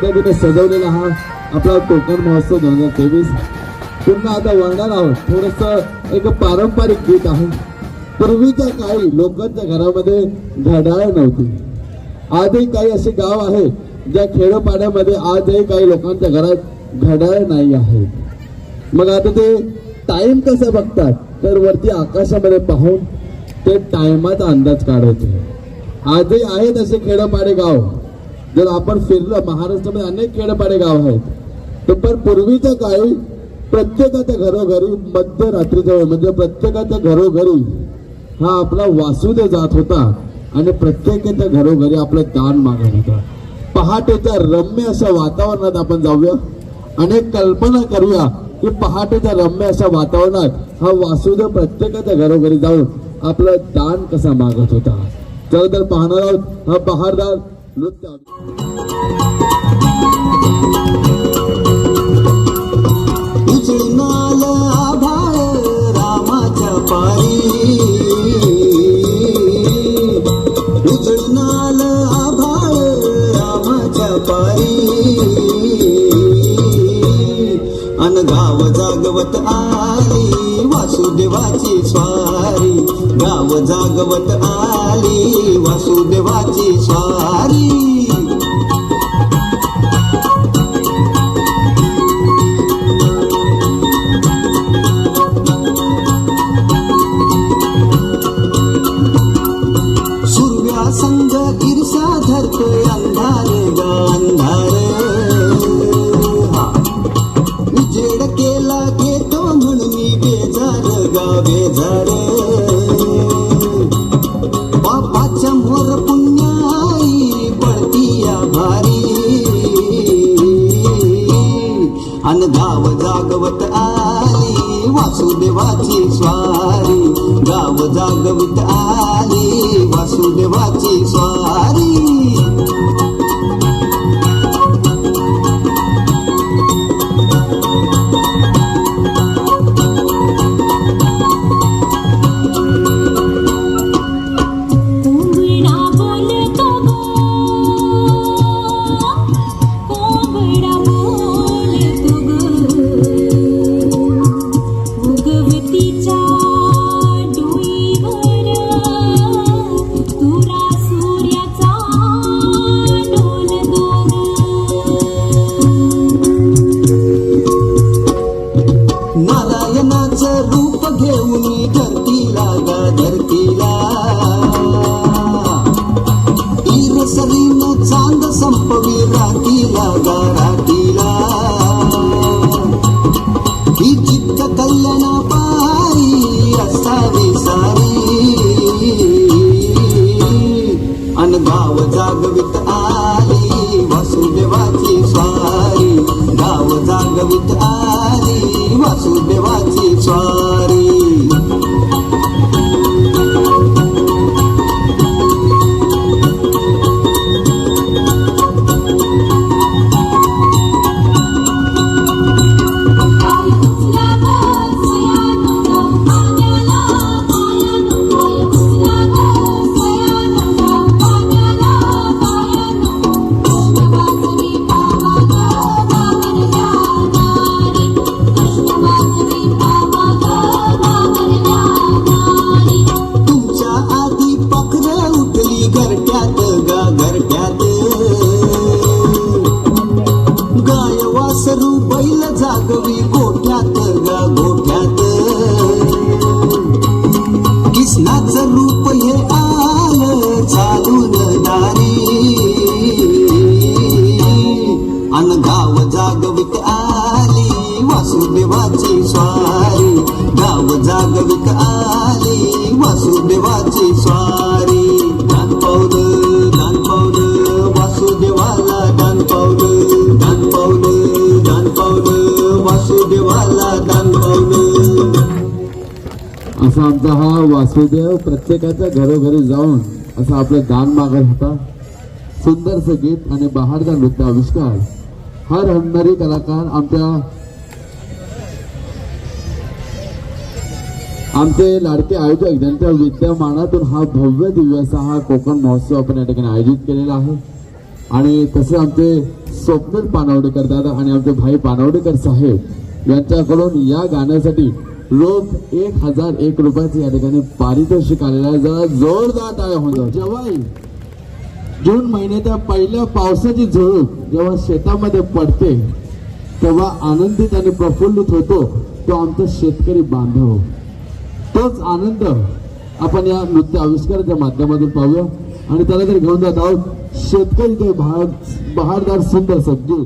पद्धतीने सजवलेला हा आपला कोकण महोत्सव 2023 पुन्हा आता वळणार आहोत. थोडस एक पारंपरिक गीत आहे. पूर्वीच्या काळी लोकांच्या घरामध्ये घड्याळ नव्हती. आजही काही असे गाव आहे ज्या खेडोपाड्यामध्ये आजही काही लोकांच्या घरात घड्याळ नाही आहे. मग आता ते टाइम कसं बघतात तर वरती आकाशामध्ये पाहून ते टाइमाचा अंदाज काढायचे. आजही आहेत असे खेडोपाडे गाव. जर आपण फिरलं महाराष्ट्रामध्ये अनेक खेडोपाडे गाव आहेत. तर पूर्वीच्या काळी प्रत्येकाच्या घरोघरी मध्यरात्रीच्या वेळ म्हणजे प्रत्येकाच्या घरोघरी हा आपला वासुदेव जात होता आणि प्रत्येकाच्या घरोघरी आपलं दान मागत होता. पहाटेच्या रम्य अशा वातावरणात आपण जाऊया आणि कल्पना करूया की पहाटेच्या रम्य अशा वातावरणात हा वासुदेव प्रत्येकाच्या घरोघरी जाऊन आपलं दान कसा मागत होता. चला तर पाहणार आहोत हा बहारदार नृत्य. उचलनाल आभाळ रामाच्या पारी, उचलनाल आभाळ रामाच्या पारी, अन गाव जागवत आली वासुदेवाची स्वारी, गाव जागवत आली वासुदेवाची स्वारी. संग ईर्षा धरतोय अंधार ग अंधार, उजेड केला घेतो म्हणून बेजार गा बेजार, बापाच्या मोर पुण्याई पडतीया भारी, अन गाव जागवत आली वासुदेवाची स्वारी, गाव जागवित आली वासुदेवाची स्वारी. रूप घेऊन धरतीला गा धरतीला, ईरसरीन चांद संपवी रातीला गा रातीला, ही चित्त कल्याणा पारी असावी सारी, अन गाव जागवित आली वासुदेवाची स्वारी, गाव जागवित आली वासुदेवाची स्वारी. बैल जागवी गोठ्यात गा गोठ्यात, कृष्णाचं रूप हे आलं चालून दारी, अन गाव जागवित आली वासुदेवाची स्वारी, गाव जागवित आली वासुदेवाची स्वारी. दान पावलं वासुदेवाला दान पावलं, दान पावलं दान पावलं वासुदेवाला दान पावलं. असा आमचा हा वासुदेव प्रत्येकाच्या घरोघरी जाऊन असं आपलं दान मागत होता. सुंदरसं गीत आणि बहारदार नृत्य आविष्कार हर हंडारी कलाकार आमचे लाडके आयोजक ज्यांच्या विद्यमानातून हा भव्य दिव्य असा हा कोकण महोत्सव आपण या ठिकाणी आयोजित केलेला आहे. आणि तसे आमचे स्वप्नील पानवडेकर दादा आणि आमचे भाई पानवडेकर साहेब यांच्याकडून या गाण्यासाठी रोख 1001 रुपयाचे या ठिकाणी पारितोषिक आलेलं आहे. जरा जोरदार टाळ्या होऊन जेव्हा जून महिन्याच्या पहिल्या पावसाची झुळूक जेव्हा शेतामध्ये पडते तेव्हा आनंदित आणि प्रफुल्लित होतो तो आमचा शेतकरी बांधव. तोच आनंद आपण या नृत्य आविष्काराच्या माध्यमातून पाहूया आणि त्याला जर घेऊन जात आहोत शेतकरी ते बहारदार सुंदर सज्जू.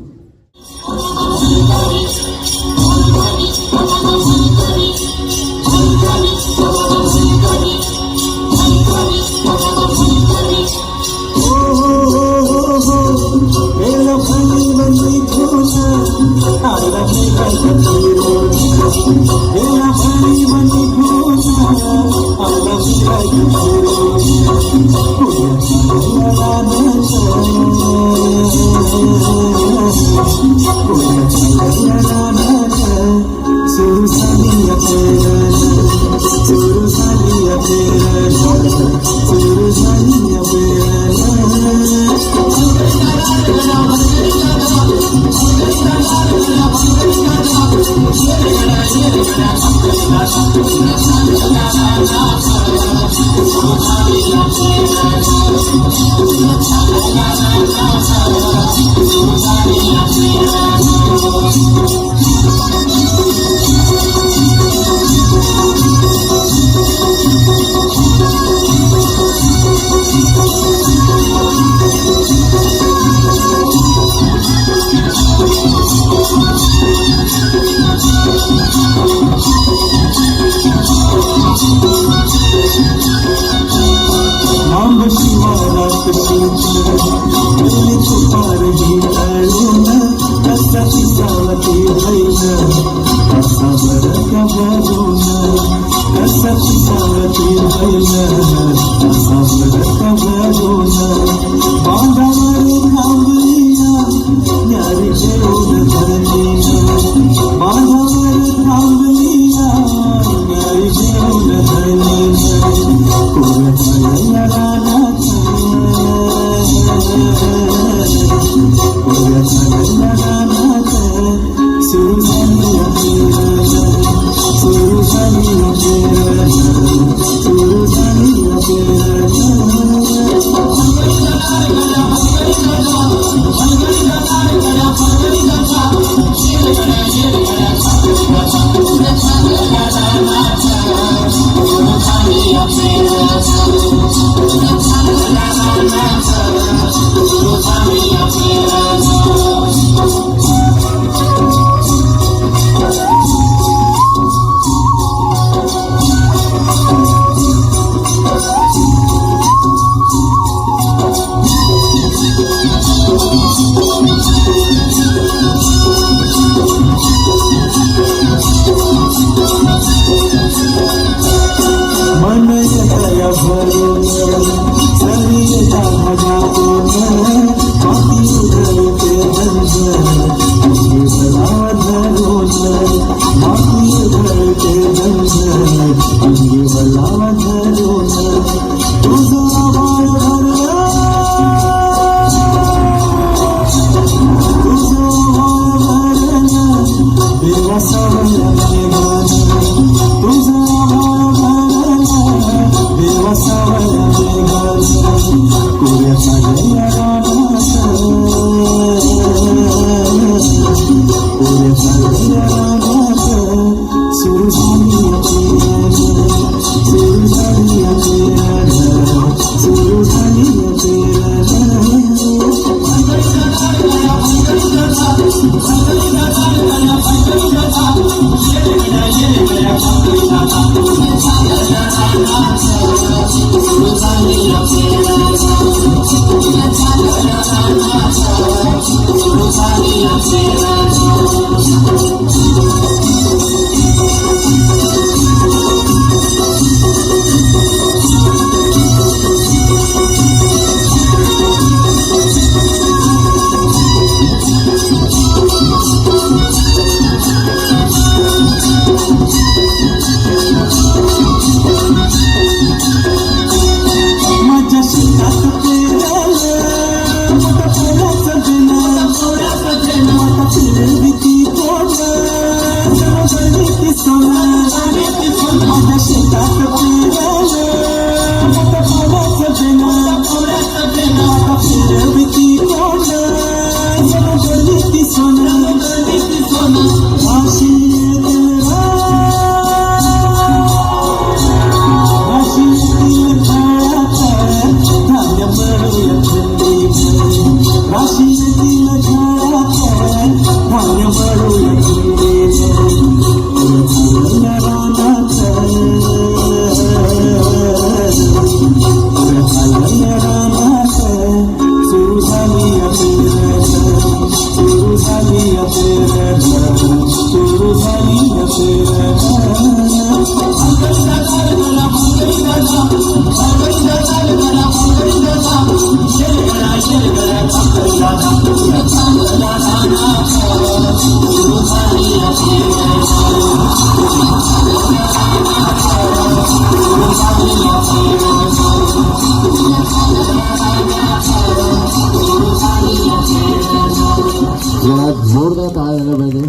माझ्या शेतात पेरलं रंगवती सोनं राशी राशीतील झाडात धान्य मळूया थंडीत राशीतील झाडात धान्य मळूया जोरदार टाळ्या झाल्या पाहिजे.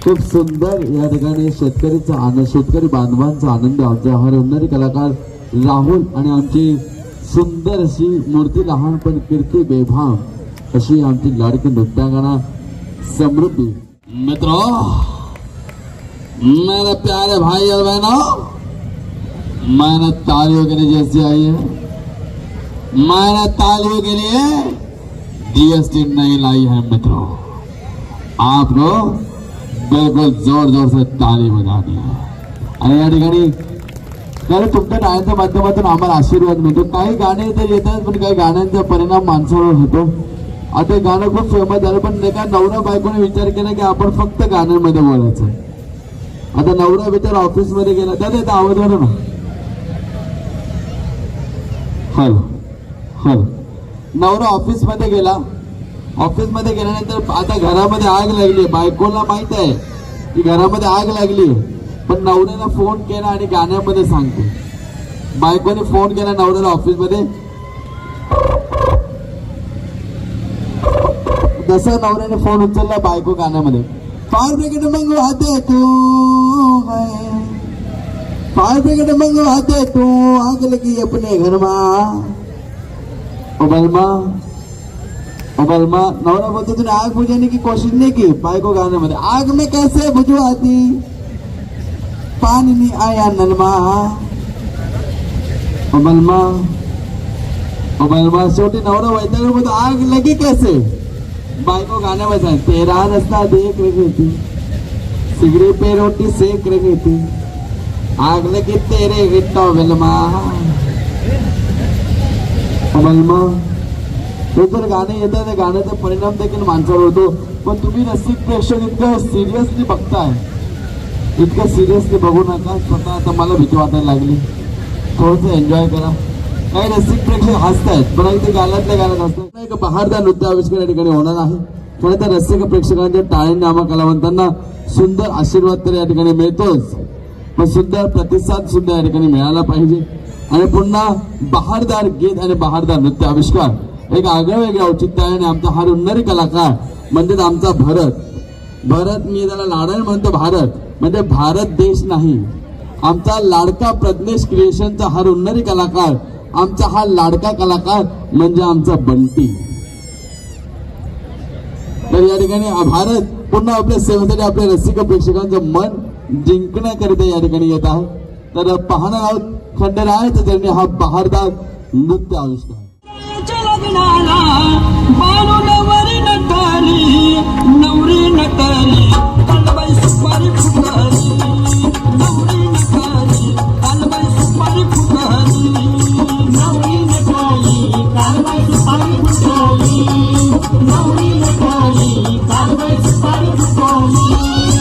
खूप सुंदर या ठिकाणी शेतकरीचा आनंद, शेतकरी बांधवांचा आनंद आमचे हरवणारे कलाकार राहुल आणि आमची सुंदर अशी मूर्ती लहानपण कीर्ती बेभान अशी आमची लाडकी नृत्यांगना समृद्धी. मित्रों, मेरे प्यारे भाई और बहनों, मैंने तालियों के लिए जैसी आई है, मैंने तालियों के लिए जीएसटी नहीं लाई है मित्रों. आप लोग बिल्कुल जोर जोर से ताली बजानी है. आणि या ठिकाणी तर तुमच्या टाळ्यांच्या माध्यमातून आम्हाला आशीर्वाद मिळतो. काही गाणे तर येतात पण काही गाण्यांचा परिणाम माणसावर होतो. आता गाणं खूप फेमस झालं पण एका नवरा बायकोने विचार केला की आपण फक्त गाण्यांमध्ये बोलायचं. आता नवरा बिचार ऑफिस मध्ये गेला तर आवाज वाढव ना. Hello hello. नवरा ऑफिस मध्ये गेला, ऑफिस मध्ये गेल्यानंतर आता घरामध्ये आग लागली. बायकोला माहित आहे की घरामध्ये आग लागली, पण नवऱ्याला फोन केला आणि गाण्यामध्ये सांगतो. बायकोने फोन केला नवऱ्याला ऑफिस मध्ये. जसा नवऱ्याने फोन उचलला बायको गाण्यामध्ये फायर ब्रिगेड मंगवाते तू, फायर ब्रिगेड मंगवाते तू, आग लगी अपने घर में. बलमा नवरा बोलते तूने आग बुझाने की कोशिश नहीं की. बायको गाने मध्ये आग में कैसे बुझवाती, पानी नहीं आया नलमा. बलमा शेवटी नवरा वैताग बोलतो आग लगी कैसे. बायको गाण्यामध्ये सांग तेरा रस्ता देख रही थी, सिगरेट पे रोटी सेक रही थी, आग लगी तेरे गिट्टो बलमा. हे जर गाणे येतात त्या गाण्याचा परिणाम देखील माणसावर होतो. पण तुम्ही रसिक प्रेक्षक इतकं सिरियसली बघताय, इतकं सिरियसली बघू नका. स्वतः आता मला भीती वाटायला लागली. थोडंसं एन्जॉय करा. काही रसिक प्रेक्षक हसतायत पण इथे गाण्यातल्या गाण्यात हसतात. एक बहारदार नृत्य आविष्कार या ठिकाणी होणार आहे. पण त्या रसिक प्रेक्षकांच्या टाळ्यांनी आम्हा कलावंतांना सुंदर आशीर्वाद तर या ठिकाणी मिळतोच, पण सुंदर प्रतिसाद सुद्धा या ठिकाणी मिळाला पाहिजे. आणि पुन्हा बहारदार गीत आणि बहारदार नृत्य आविष्कार एक आगळं वेगळं औचित्य आहे. आणि आमचा हा रुन्नरी कलाकार म्हणजे आमचा भारत, मी त्याला लाडाने म्हणतो. भारत म्हणजे भारत देश नाही, आमचा लाडका प्रज्ञेश क्रिएशनचा हा रुन्नरी कलाकार, आमचा हा लाडका कलाकार म्हणजे आमचा बंटी. तर या ठिकाणी भारत पुन्हा आपल्या सेवेसाठी आपल्या रसिक प्रेक्षकांचं मन जिंकण्याकरिता या ठिकाणी येत आहे. तर पाहणार आहोत खंडरायाचा त्यांनी हा बहारदार नृत्य आविष्कार. लग्नाला बाळूनवरी नटली, नवरी नटली, कालबाई सुपारी फुटली, नवरी नटली, कालबाई सुपारी फुटली, नवरी नटली, कालबाई सुपारी फुटली, नवरी नटली, कालबाई सुपारी फुटली.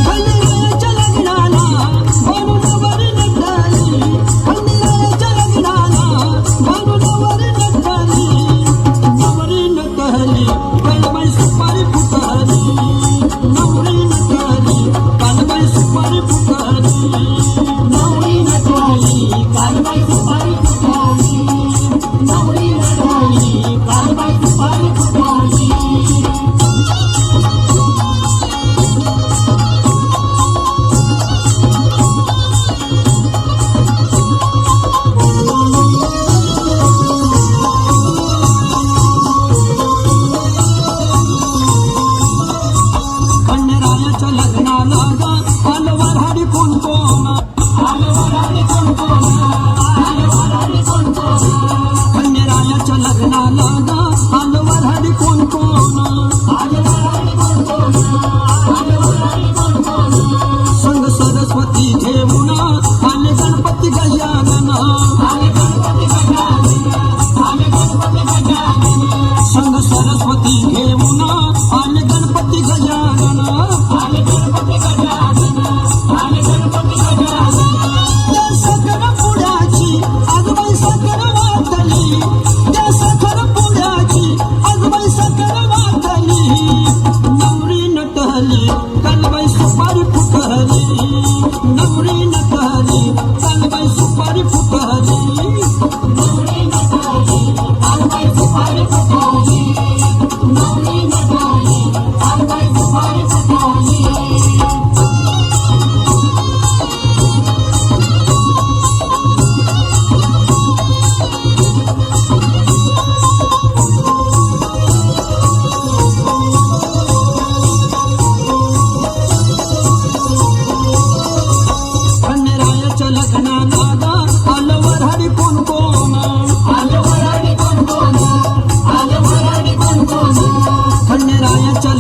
खंडरायाच्या लग्नाला बाळूनवरी नटली, खंडरायाच्या लग्नाला बाळूनवरी नटली, नवरी नटली,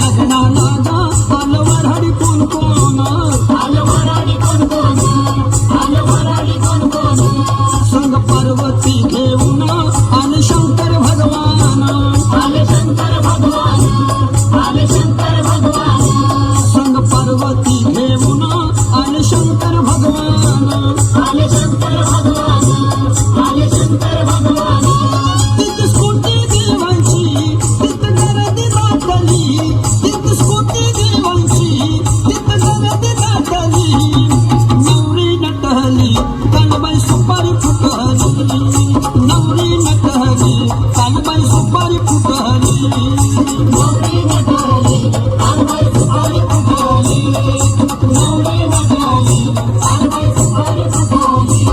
लग्नाला गा आलं वऱ्हाडी कोण कोण संग पार्वती घेऊन आले शंकर भगवान संग पार्वती घेऊन आले शंकर भगवान तिथं स्कूटी देवांची तिथं गर्दी दाटली तिथं स्कूटी देवांची तिथं गर्दी दाटली नवरी नटली कानबाई सुपारी फुटली नवरी नटली कानबाई सुपारी फुटली नवरी नटली कानबाई सुपारी फुटली नवरी नटली कानबाई सुपारी फुटली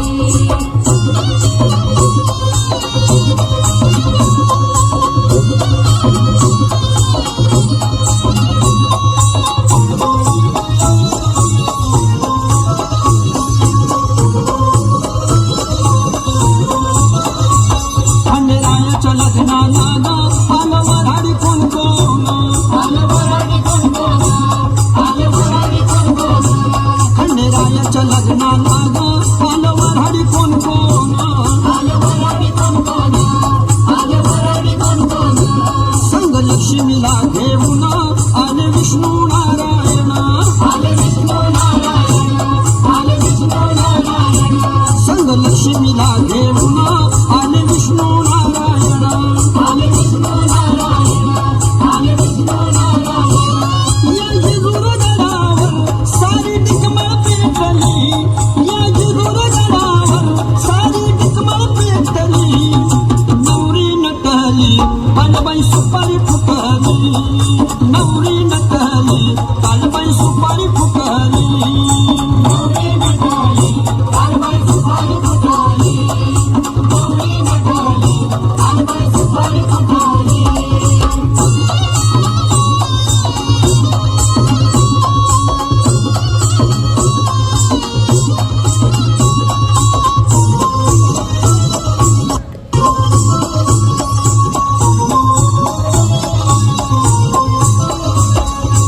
खंडेरायाच्या लग्नाला गा आलं वऱ्हाडी कोण कोण खंडेरायाच्या लग्नाला गा आलं वऱ्हाडी कोण कोण संग लक्ष्मीला घेऊन आले विष्णू नारायण संग लक्ष्मीला घेऊन आले विष्णू नारायण या जिगुरगडावर सारी टिकमळ पेटली या जिगुरगडावर सारी टिकमळ पेटली नवरी नटली कानबाई सुपारी फुटली नवरी नटली कानबाई सुपारी फुटली नवरी नटली कानबाई सुपारी फुटली नवरी नटली कानबाई सुपारी फुटली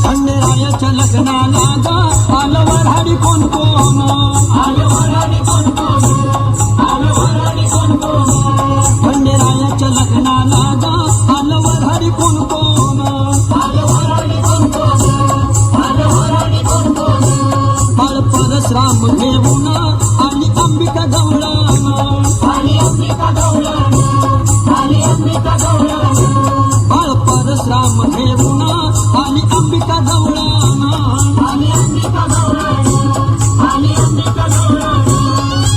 खंडेरायाच्या लग्नाला गा आलं वऱ्हाडी कोण कोण खंडेरायाच्या लग्नाला गा आलं वऱ्हाडी कोण कोण बाळ परशुराम घेऊन आली अंबिका गवळण बाळ परशुराम घेऊन आली अंबिका गवळण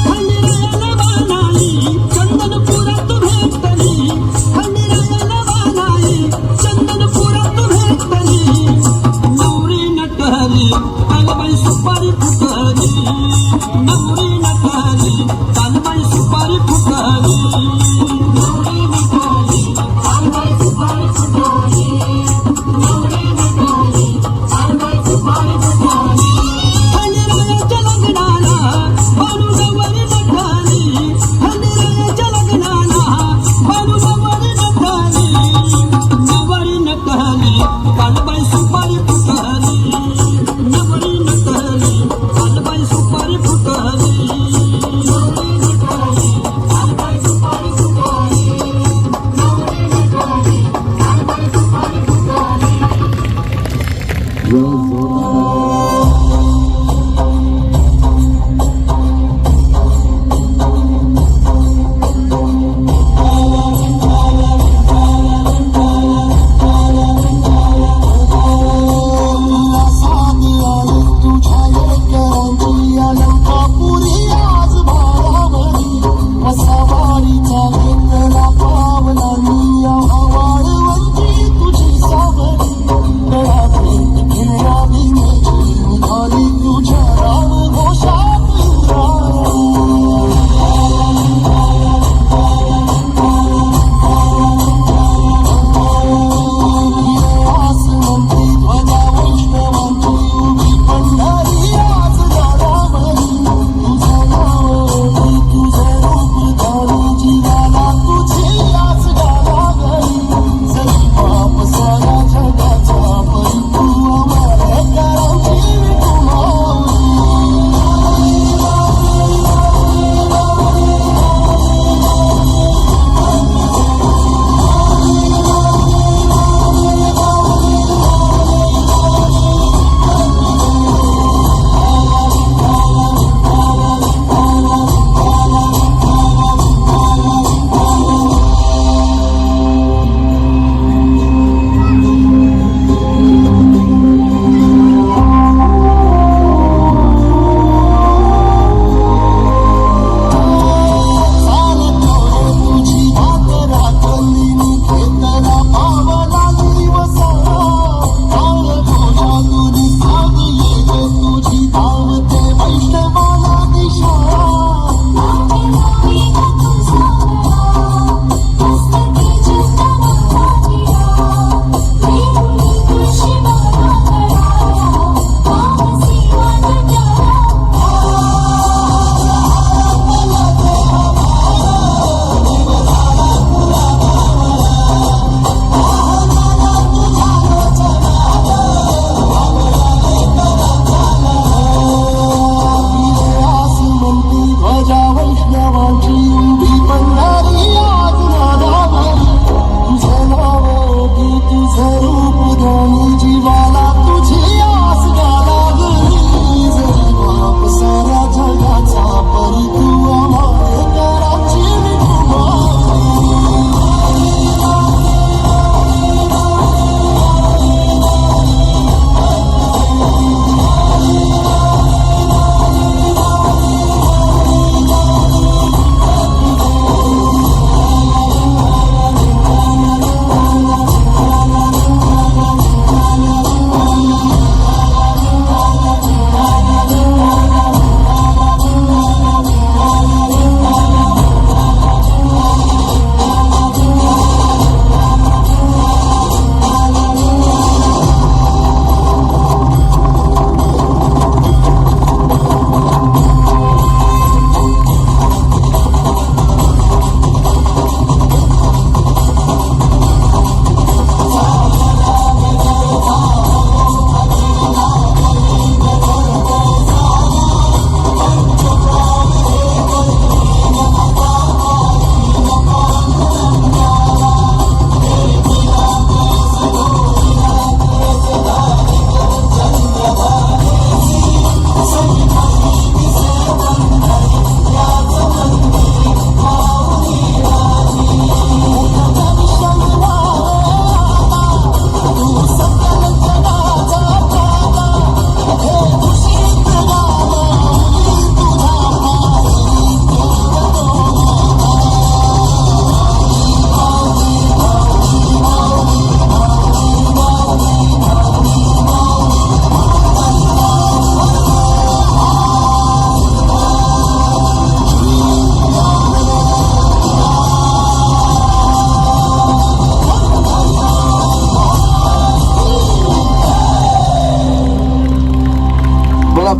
खंडेरायाला बाणाई चंदनपुरात भेटली खंडेरायाला बाणाई चंदनपुरात भेटली नवरी नटली कानबाई सुपारी फुटली नवरी नटली कानबाई सुपारी फुटली नवरी नटली कानबाई सुपारी फुटली नवरी नटली कानबाई सुपारी फुटली खंडेरायाच्या लग्नाला बानू नवरी नटली खंडेरायाच्या लग्नाला बानू नवरी नटली नवरी नटली कानबाई सुपारी फुटली नवरी नटली कानबाई सुपारी फुटली नवरी नटली कानबाई सुपारी फुटली नवरी नटली कानबाई सुपारी फुटली तुझी सावरी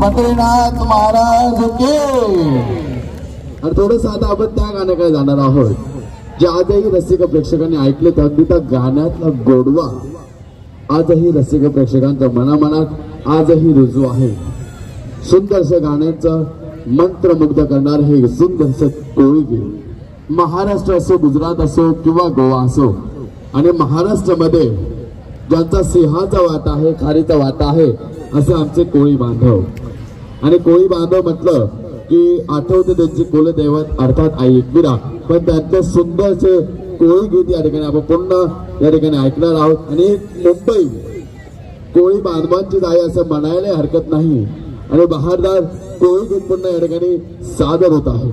बद्रीनाथ महाराज के. आणि थोडस आता आपण त्या गाण्याकडे जाणार आहोत जे आजही रसिक प्रेक्षकांनी ऐकले तर अगदी त्या गाण्यातला गोडवा आजही रसिक प्रेक्षकांच्या मनामनात आजही रुजू आहे. सुंदरसं गाण्याचं मंत्रमुग्ध करणार हे सुंदरसं कोळी गीत. महाराष्ट्र असो, गुजरात असो किंवा गोवा असो, आणि महाराष्ट्रामध्ये ज्यांचा सिंहाचा वाटा आहे, खारीचा वाटा आहे असे आमचे कोळी बांधव. आणि कोळी बांधव म्हटलं की आठवते त्यांची कुलदैवत अर्थात आई एकविरा, पण त्यांचे सुंदरसे कोळी गीत या ठिकाणी आपण पुन्हा या ठिकाणी ऐकणार आहोत. आणि मुंबई कोळी बांधवांची जाई असं म्हणायला हरकत नाही. आणि बहारदार कोळी गीत पुन्हा या ठिकाणी सादर होत आहे.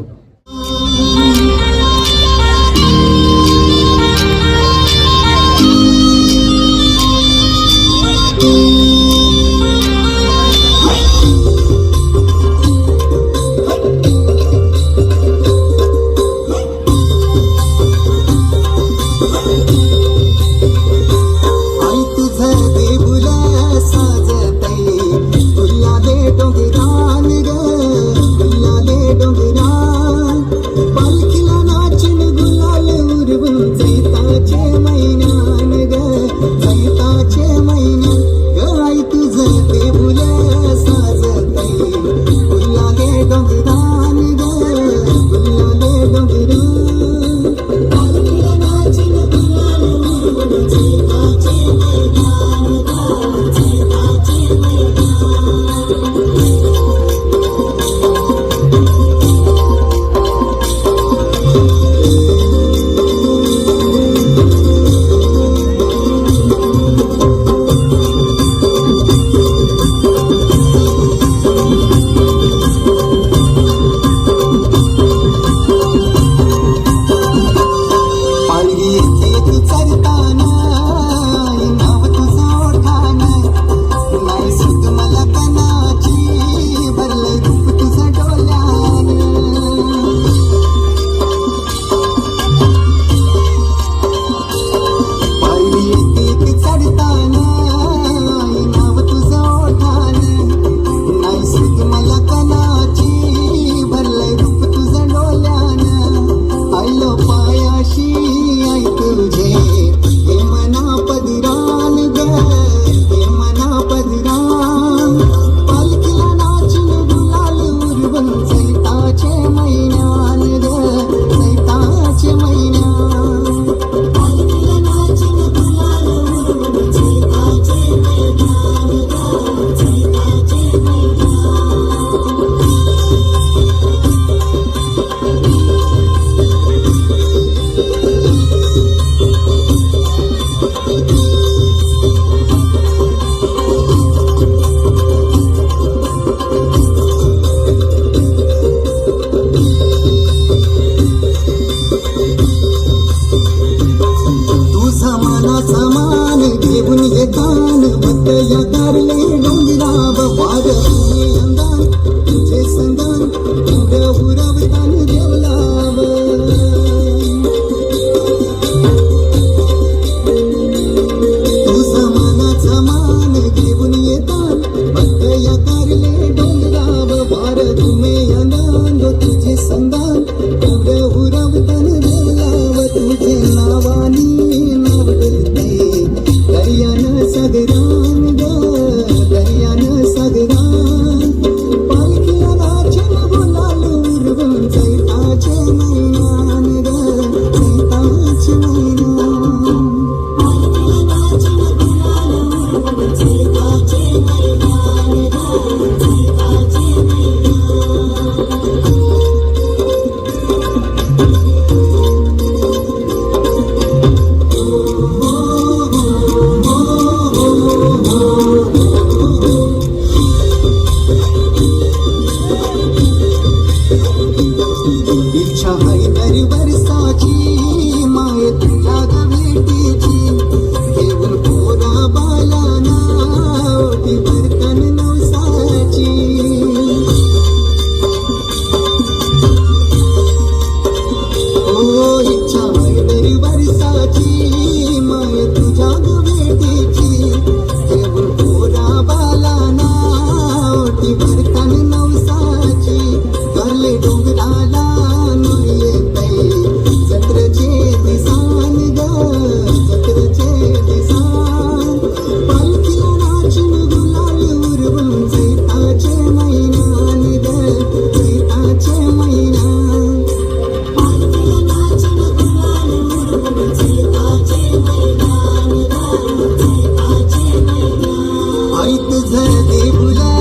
तुझं देऊला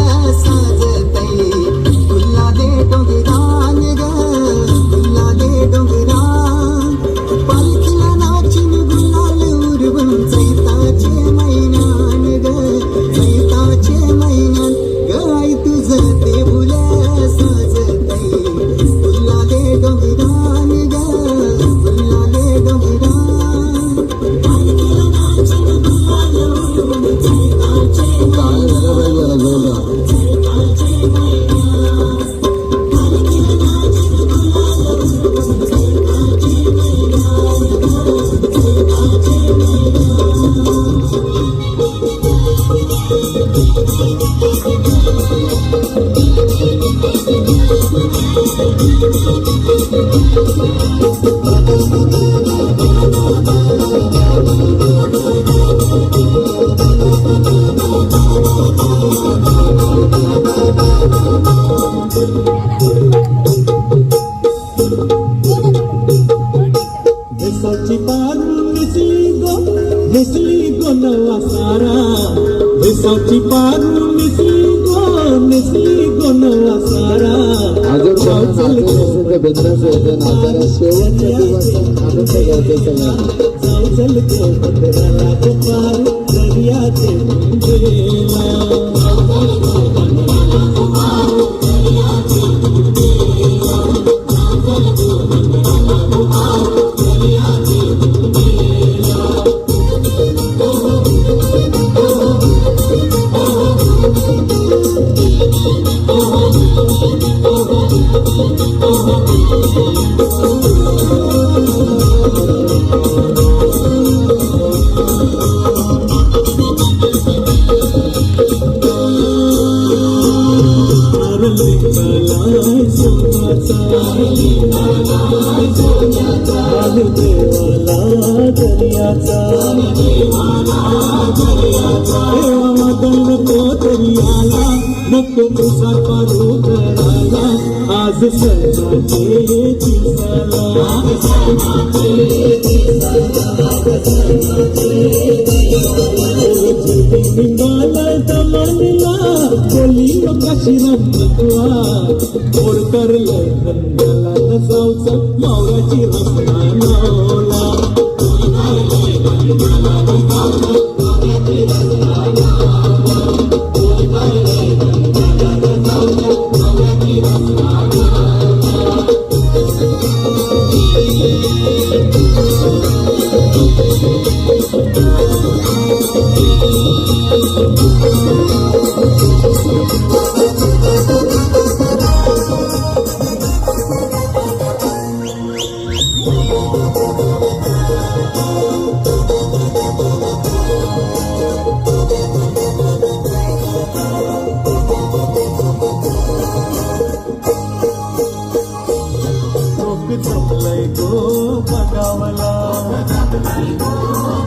साजतई तुला दे डोंगरान ग तुला दे डोंगरान पालखीला नाचिन गुलाल उरवून चैताचे मैनान ग चैताचे मैनान गाय तुझं देऊला साजतई तुला दे डोंगरान ग तुला दे डोंगरान पालखीला नाचिन गुलाल उरवून चैताचे काय झालं बाई जरा जोरदार. देसाची पारू नेसली गो नवा सारा देसाची पारू नेसली गो नवा सारा अजून कोणी नाचत असेल तर बिंदास यायचं नाचायला शेवटच्या दिवसात आनंद घ्यायचा सगळ्यांना. जाऊ चल तो पंधराला पारू दर्याचे गेला नको मुसार पारू करायला आज सणाचे दिसाला निघाला दमनला बोली कशी रमतुआ ओढ करलं नंदला नसावचं मावळ्याची रस्ता नवला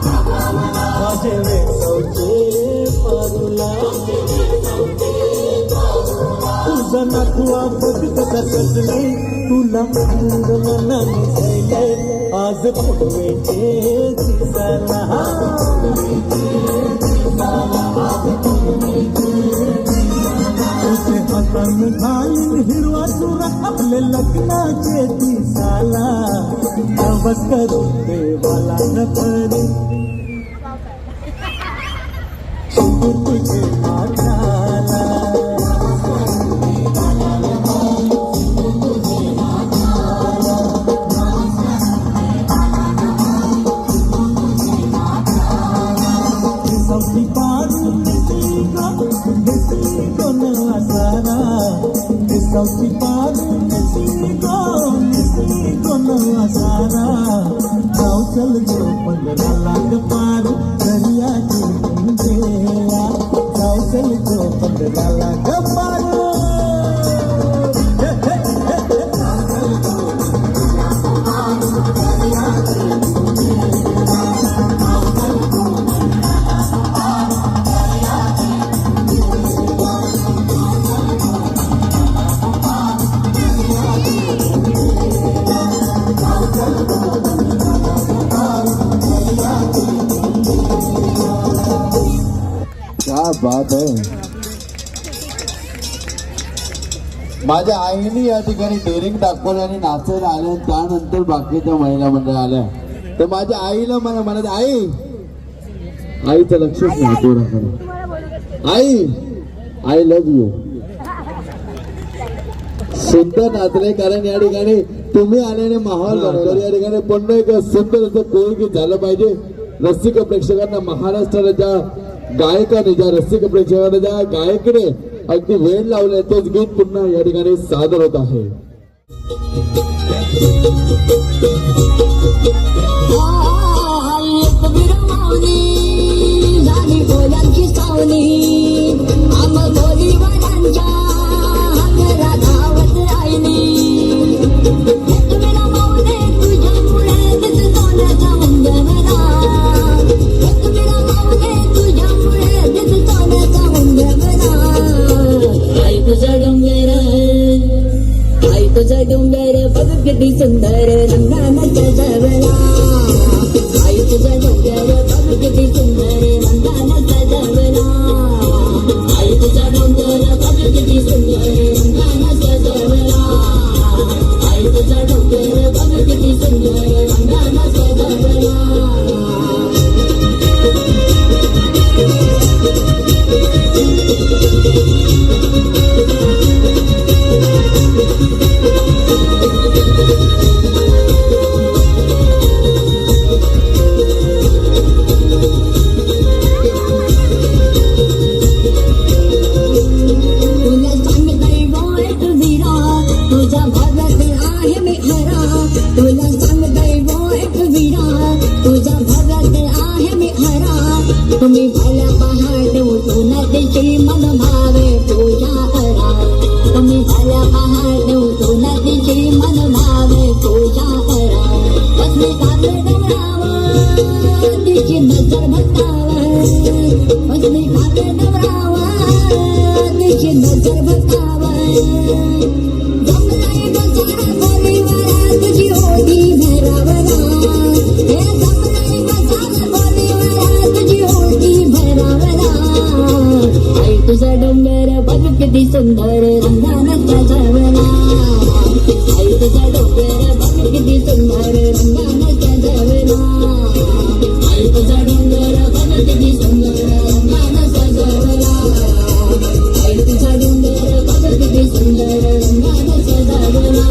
माझे वेसवचे पारुला तुझा नातवा बघत कसच नाही तुला मनाने जायले आज पूर्वेचे दिसाला तुझे हातान घालीन हिरवा चुरा आपले लग्नाचे दिसाला नवस करून देवाला न करी तुझे माताला सौती पारू नेसली गो नवा सारा सौती पारू नेसली गो नवा सारा जाऊ चल गो 15 लाख पारू दरियाची गेला जाऊ चल गो 15 लाख पारू क्या बात है. माझ्या आईने या ठिकाणी डेअरिंग दाखवलं आणि नाचायला आल्या. त्यानंतर बाकीच्या महिला मंडळ आल्या. तर माझ्या आईला मला म्हणत, आईचं लक्षच नाही पोराकडे. आई लव्ह यू. सुंदर नाचले, कारण या ठिकाणी तुम्ही आल्याने माहोल बनवला. या ठिकाणी पुन्हा एक सुंदर असं कोळगीत झालं पाहिजे. रसिक प्रेक्षकांना, महाराष्ट्राच्या गायकाने, ज्या रसिक प्रेक्षकांना, ज्या गायकडे अगदी वेळ लावलाय, तोच गीत पुन्हा या ठिकाणी सादर होत आहे. तुझा डोंगर बघ किती सुंदर रंगानाच्या जवळा. आई तुझा डोंगर बघ किती सुंदर रंगानाच्या जवळा. आई तुझा डोंगर बघ किती सुंदर रंगानाच्या जवळा. आई तुझा डोंगर बघ किती सुंदर रंगानाच्या जवळा. तुम्ही भल्या पहाटे उठून तिची मन भावे पूजा करा. तुम्ही भल्या पहाटे उठून तिची मन भावे पूजा करा. बसले काले डवरावर तिची नजर भटकावर. बसले काले डवरावर तिची नजर भटकावर. जमलाय बसार बोलीवर तुझी ओढी भरावरा. हे जमलाय बसार बोलीवर तुझी ओढी भरावरा. आई तुझा डोंगर बघ किती सुंदर रंगानाच्या जवळा. आई तुझा डोंगर बघ किती सुंदर रंगानाच्या जवळा. आई तुझा डोंगर बघ किती सुंदर रंगानाच्या जवळा. आई तुझा डोंगर बघ किती सुंदर रंगानाच्या जवळा.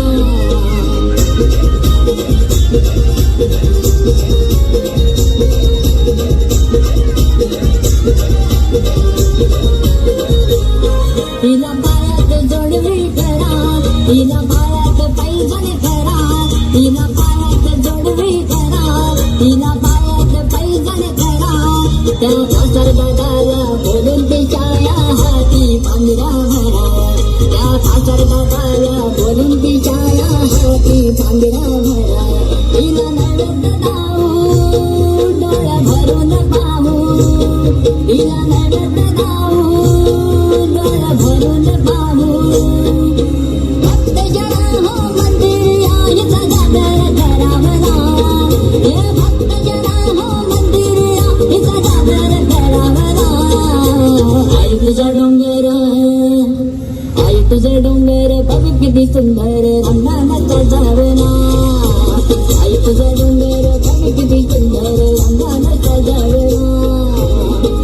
तिला पायात जोडवी करा. तिला पायात पैजण करा. तिला पायात जोडवी करा. तिला पायात पैजण करा. त्या कासर दादाला बोलून तिच्या हाती पांघरा भरा. त्या कासर दादाला बोलून तिच्या हाती पांघरा भरा. तिला नडत जाऊ डोळा भरून पाहू. तिला नडत जाऊ डोळा भरून पाहू. भक्त जना हो मंदिर आईचा जागर करावला. हे भक्त जना हो मंदिर आईचा जागर करावला. आई तुझा डोंगर, आई तुझा डोंगर बघ किती सुंदर रंगानाच्या जवळा. आई तुझा डोंगर बघ किती सुंदर रंगानाच्या जवळा.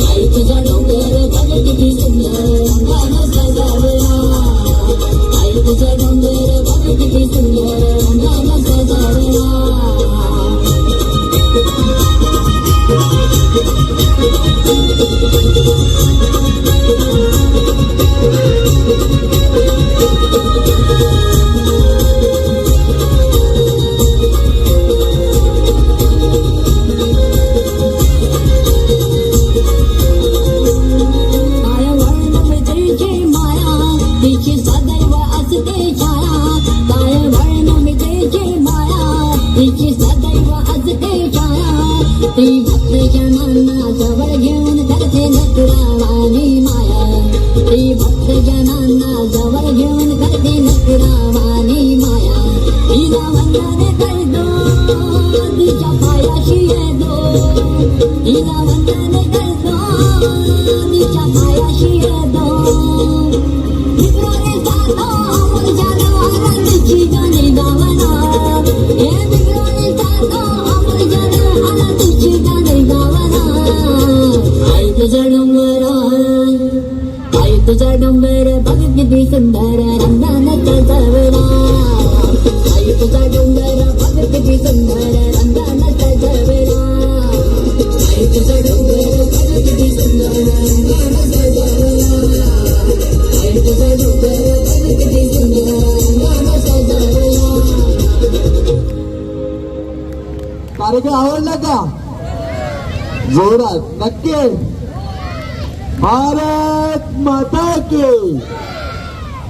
आई तुझा डोंगर बघ किती सुंदर रंगानाच्या जवळा. आई तुझा डोंगर बघ किती सुंदर रंगानाच्या जवळा. ती भक्त जनांना जवळ घेऊन करते नकरावानी माया. ती भक्त जनांना जवळ घेऊन करते नकरावानी माया. तिला वंदन करतो तिच्या पायाशी येतो. तिला वंदन करतो तिच्या पायाशी येतो. मित्राने जातो तुझा डोंगर आई तुझा डोंगर बघ किती सुंदर रंगानं सजवला आई तुझा डोंगर बघ किती सुंदर रंगानं सजवला आई तुझा डोंगर बघ किती सुंदर रंगानं सजवला आई तुझा डोंगर बघ किती सुंदर रंगानं सजवला. कार्यक्रम आवडला का? जोरात नक्की. भारत माता के,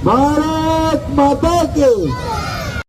भारत माता के.